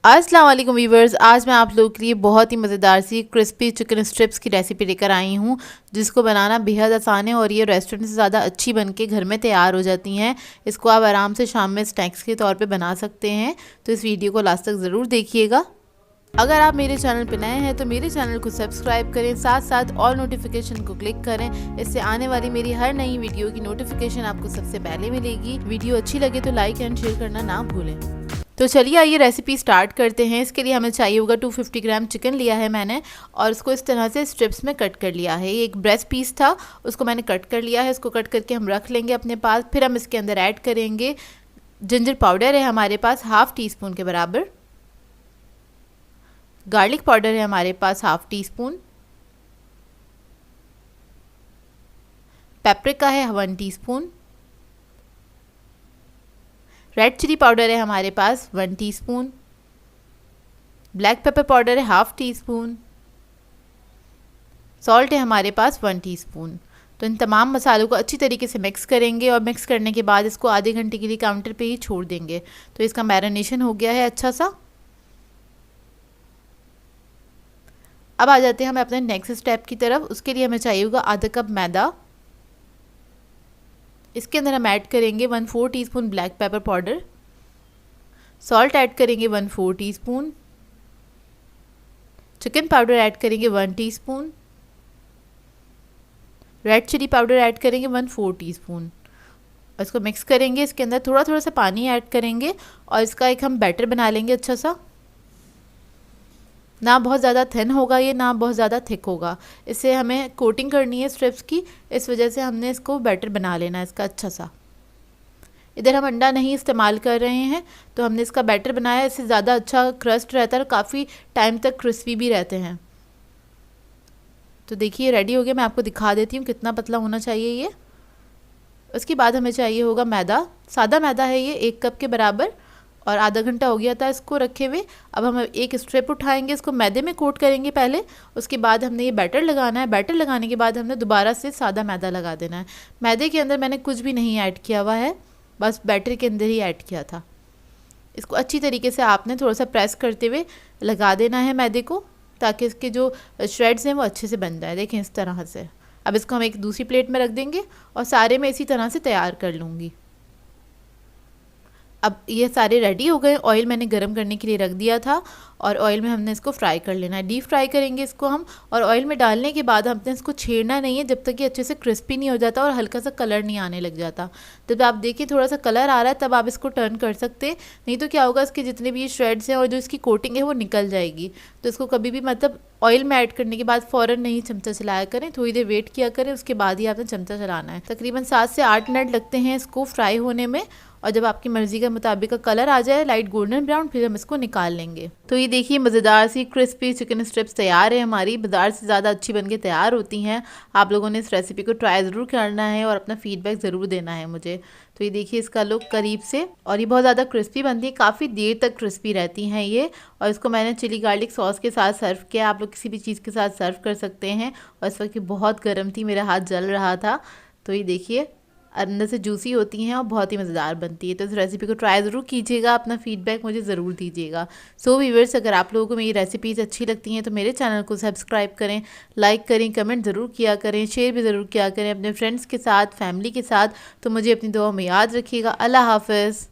अस्सलाम वालेकुम वीवर्स, आज मैं आप लोगों के लिए बहुत ही मज़ेदार सी क्रिस्पी चिकन स्ट्रिप्स की रेसिपी लेकर आई हूँ, जिसको बनाना बेहद आसान है और ये रेस्टोरेंट से ज़्यादा अच्छी बन के घर में तैयार हो जाती हैं। इसको आप आराम से शाम में स्नैक्स के तौर पे बना सकते हैं, तो इस वीडियो को लास्ट तक ज़रूर देखिएगा। अगर आप मेरे चैनल पर नए हैं तो मेरे चैनल को सब्सक्राइब करें, साथ साथ ऑल नोटिफिकेशन को क्लिक करें। इससे आने वाली मेरी हर नई वीडियो की नोटिफिकेशन आपको सबसे पहले मिलेगी। वीडियो अच्छी लगे तो लाइक एंड शेयर करना ना भूलें। तो चलिए आइए रेसिपी स्टार्ट करते हैं। इसके लिए हमें चाहिए होगा 250 ग्राम चिकन लिया है मैंने, और इसको इस तरह से स्ट्रिप्स में कट कर लिया है। ये एक ब्रेस्ट पीस था, उसको मैंने कट कर लिया है। इसको कट करके हम रख लेंगे अपने पास। फिर हम इसके अंदर ऐड करेंगे जिंजर पाउडर है हमारे पास हाफ़ टी स्पून के बराबर, गार्लिक पाउडर है हमारे पास हाफ़ टी स्पून, पेपरिका है 1 टीस्पून, रेड चिली पाउडर है हमारे पास 1 टीस्पून, ब्लैक पेपर पाउडर है हाफ़ टी स्पून, सॉल्ट है हमारे पास 1 टीस्पून। तो इन तमाम मसालों को अच्छी तरीके से मिक्स करेंगे और मिक्स करने के बाद इसको आधे घंटे के लिए काउंटर पे ही छोड़ देंगे। तो इसका मैरिनेशन हो गया है अच्छा सा। अब आ जाते हैं हम अपने नेक्स्ट स्टेप की तरफ। उसके लिए हमें चाहिए होगा आधा कप मैदा। इसके अंदर हम ऐड करेंगे 1/4 teaspoon black pepper powder, salt add करेंगे 1/4 टीस्पून, चिकन पाउडर ऐड करेंगे 1 teaspoon, red chilli powder add करेंगे 1/4 टीस्पून। इसको मिक्स करेंगे। इसके अंदर थोड़ा थोड़ा सा पानी ऐड करेंगे और इसका एक हम बैटर बना लेंगे अच्छा सा। ना बहुत ज़्यादा थिन होगा ये, ना बहुत ज़्यादा थिक होगा। इससे हमें कोटिंग करनी है स्ट्रिप्स की, इस वजह से हमने इसको बैटर बना लेना है इसका अच्छा सा। इधर हम अंडा नहीं इस्तेमाल कर रहे हैं, तो हमने इसका बैटर बनाया। इससे ज़्यादा अच्छा क्रस्ट रहता है और काफ़ी टाइम तक क्रिस्पी भी रहते हैं। तो देखिए रेडी हो गया। मैं आपको दिखा देती हूँ कितना पतला होना चाहिए ये। उसके बाद हमें चाहिए होगा मैदा। सादा मैदा है ये 1 कप के बराबर, और आधा घंटा हो गया था इसको रखे हुए। अब हम एक स्ट्रिप उठाएंगे, इसको मैदे में कोट करेंगे पहले। उसके बाद हमने ये बैटर लगाना है। बैटर लगाने के बाद हमने दोबारा से सादा मैदा लगा देना है। मैदे के अंदर मैंने कुछ भी नहीं ऐड किया हुआ है, बस बैटर के अंदर ही ऐड किया था। इसको अच्छी तरीके से आपने थोड़ा सा प्रेस करते हुए लगा देना है मैदे को, ताकि इसके जो श्रेड्स हैं वो अच्छे से बन जाए। देखें इस तरह से। अब इसको हम एक दूसरी प्लेट में रख देंगे और सारे मैं इसी तरह से तैयार कर लूँगी। अब ये सारे रेडी हो गए। ऑयल मैंने गरम करने के लिए रख दिया था और ऑयल में हमने इसको फ्राई कर लेना है। डीप फ्राई करेंगे इसको हम, और ऑयल में डालने के बाद हमने इसको छेड़ना नहीं है जब तक कि अच्छे से क्रिस्पी नहीं हो जाता और हल्का सा कलर नहीं आने लग जाता। जब आप देखिए थोड़ा सा कलर आ रहा है तब आप इसको टर्न कर सकते हैं, नहीं तो क्या होगा इसके जितने भी श्रेड्स हैं और जो इसकी कोटिंग है वो निकल जाएगी। तो इसको कभी भी मतलब ऑयल में ऐड करने के बाद फ़ौरन नहीं चमचा चलाया करें, थोड़ी देर वेट किया करें, उसके बाद ही आपने चमचा चलाना है। तकरीबन 7 से 8 मिनट लगते हैं इसको फ्राई होने में, और जब आपकी मर्ज़ी के मुताबिक का कलर आ जाए लाइट गोल्डन ब्राउन, फिर हम इसको निकाल लेंगे। तो ये देखिए मज़ेदार सी क्रिस्पी चिकन स्ट्रिप्स तैयार है हमारी। बाज़ार से ज़्यादा अच्छी बनके तैयार होती हैं। आप लोगों ने इस रेसिपी को ट्राई ज़रूर करना है और अपना फीडबैक ज़रूर देना है मुझे। तो ये देखिए इसका लुक करीब से, और ये बहुत ज़्यादा क्रिस्पी बनती है, काफ़ी देर तक क्रिस्पी रहती हैं ये। और इसको मैंने चिली गार्लिक सॉस के साथ सर्व किया। आप लोग किसी भी चीज़ के साथ सर्व कर सकते हैं। और इस वक्त बहुत गर्म थी, मेरा हाथ जल रहा था। तो ये देखिए अंदर से जूसी होती हैं और बहुत ही मज़ेदार बनती है। तो इस रेसिपी को ट्राई ज़रूर कीजिएगा, अपना फीडबैक मुझे ज़रूर दीजिएगा। सो व्यूअर्स, अगर आप लोगों को मेरी रेसिपीज़ अच्छी लगती हैं तो मेरे चैनल को सब्सक्राइब करें, लाइक करें, कमेंट ज़रूर किया करें, शेयर भी ज़रूर किया करें अपने फ्रेंड्स के साथ, फैमिली के साथ। तो मुझे अपनी दुआ में याद रखिएगा। अल्लाह हाफ़िज़।